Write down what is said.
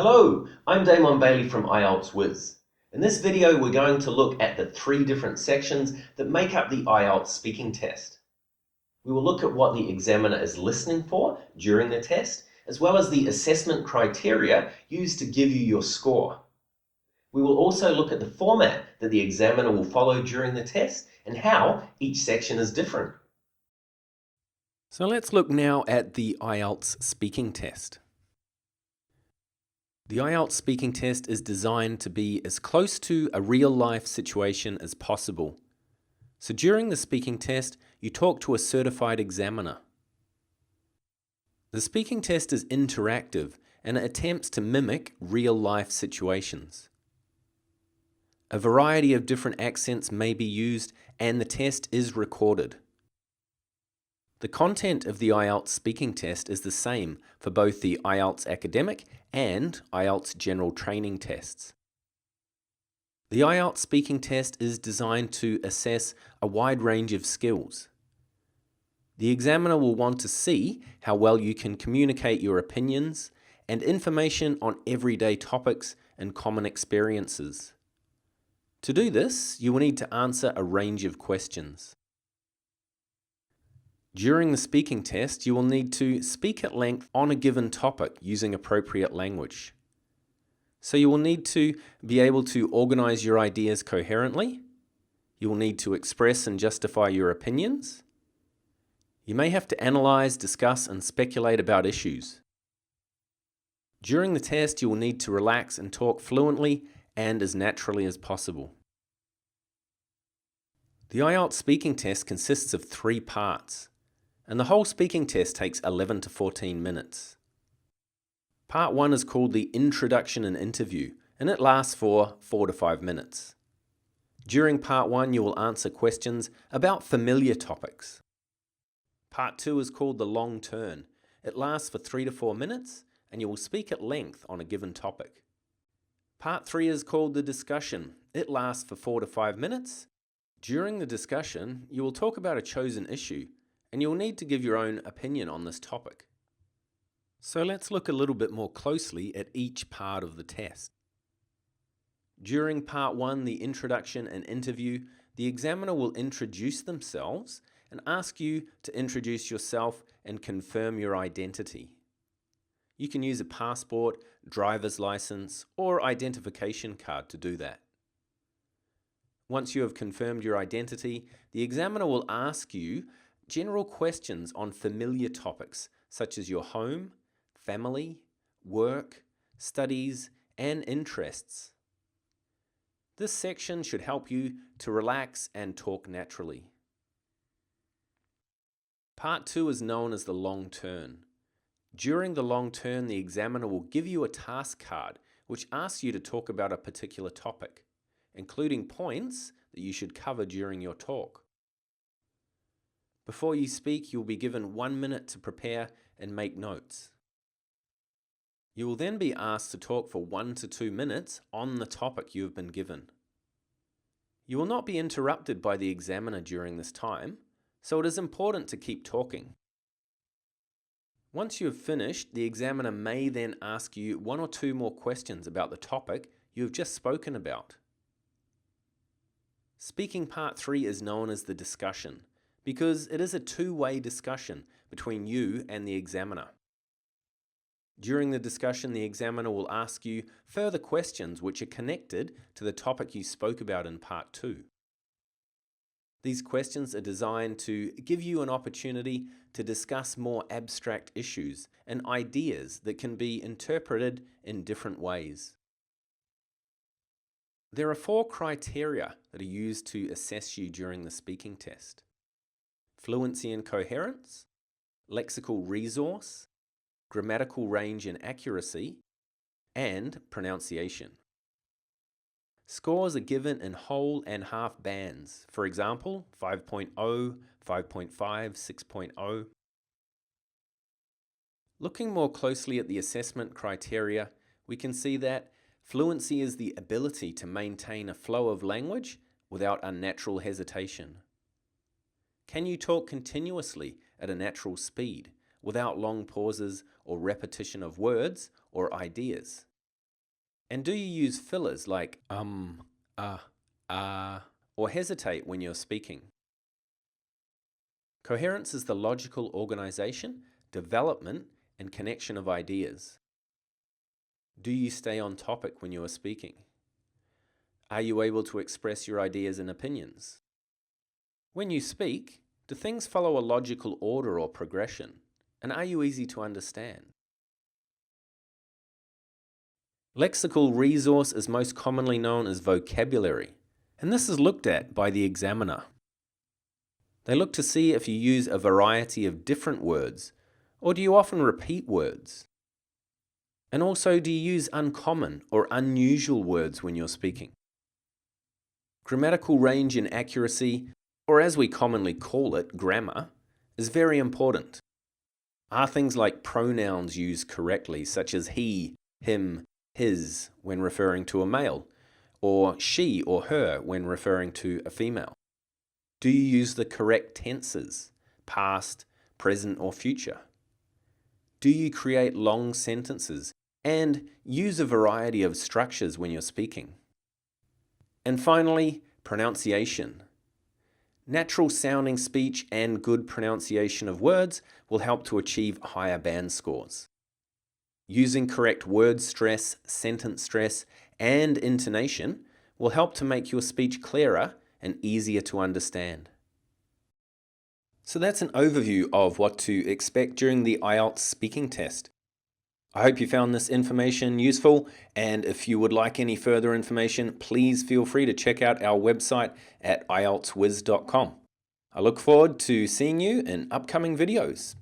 Hello, I'm Damon Bailey from IELTS Whiz. In this video, we're going to look at the 3 different sections that make up the IELTS speaking test. We will look at what the examiner is listening for during the test, as well as the assessment criteria used to give you your score. We will also look at the format that the examiner will follow during the test and how each section is different. So let's look now at the IELTS speaking test. The IELTS speaking test is designed to be as close to a real-life situation as possible. So during the speaking test, you talk to a certified examiner. The speaking test is interactive and it attempts to mimic real-life situations. A variety of different accents may be used and the test is recorded. The content of the IELTS speaking test is the same for both the IELTS academic and IELTS general training tests. The IELTS speaking test is designed to assess a wide range of skills. The examiner will want to see how well you can communicate your opinions and information on everyday topics and common experiences. To do this, you will need to answer a range of questions. During the speaking test, you will need to speak at length on a given topic using appropriate language. So you will need to be able to organize your ideas coherently. You will need to express and justify your opinions. You may have to analyze, discuss, and speculate about issues. During the test, you will need to relax and talk fluently and as naturally as possible. The IELTS speaking test consists of 3 parts. And the whole speaking test takes 11 to 14 minutes. Part 1 is called the Introduction and Interview, and it lasts for 4 to 5 minutes. During Part 1, you will answer questions about familiar topics. Part 2 is called the Long Turn. It lasts for 3 to 4 minutes, and you will speak at length on a given topic. Part 3 is called the Discussion. It lasts for 4 to 5 minutes. During the discussion, you will talk about a chosen issue, and you'll need to give your own opinion on this topic. So let's look a little bit more closely at each part of the test. During Part 1, the Introduction and Interview, the examiner will introduce themselves and ask you to introduce yourself and confirm your identity. You can use a passport, driver's license, or identification card to do that. Once you have confirmed your identity, the examiner will ask you general questions on familiar topics such as your home, family, work, studies, and interests. This section should help you to relax and talk naturally. Part 2 is known as the long turn. During the long turn, the examiner will give you a task card which asks you to talk about a particular topic, including points that you should cover during your talk. Before you speak, you will be given 1 minute to prepare and make notes. You will then be asked to talk for 1 to 2 minutes on the topic you have been given. You will not be interrupted by the examiner during this time, so it is important to keep talking. Once you have finished, the examiner may then ask you 1 or 2 more questions about the topic you have just spoken about. Speaking Part 3 is known as the discussion, because it is a 2-way discussion between you and the examiner. During the discussion, the examiner will ask you further questions which are connected to the topic you spoke about in Part 2. These questions are designed to give you an opportunity to discuss more abstract issues and ideas that can be interpreted in different ways. There are 4 criteria that are used to assess you during the speaking test: fluency and coherence, lexical resource, grammatical range and accuracy, and pronunciation. Scores are given in whole and half bands, for example, 5.0, 5.5, 6.0. Looking more closely at the assessment criteria, we can see that fluency is the ability to maintain a flow of language without unnatural hesitation. Can you talk continuously at a natural speed without long pauses or repetition of words or ideas? And do you use fillers like or hesitate when you're speaking? Coherence is the logical organization, development, and connection of ideas. Do you stay on topic when you are speaking? Are you able to express your ideas and opinions? When you speak, do things follow a logical order or progression? And are you easy to understand? Lexical resource is most commonly known as vocabulary, and this is looked at by the examiner. They look to see if you use a variety of different words, or do you often repeat words? And also, do you use uncommon or unusual words when you're speaking? Grammatical range and accuracy, or as we commonly call it, grammar, is very important. Are things like pronouns used correctly, such as he, him, his when referring to a male, or she or her when referring to a female? Do you use the correct tenses, past, present, or future? Do you create long sentences and use a variety of structures when you're speaking? And finally, pronunciation. Natural sounding speech and good pronunciation of words will help to achieve higher band scores. Using correct word stress, sentence stress, and intonation will help to make your speech clearer and easier to understand. So that's an overview of what to expect during the IELTS speaking test. I hope you found this information useful, and if you would like any further information, please feel free to check out our website at IELTSWhiz.com. I look forward to seeing you in upcoming videos.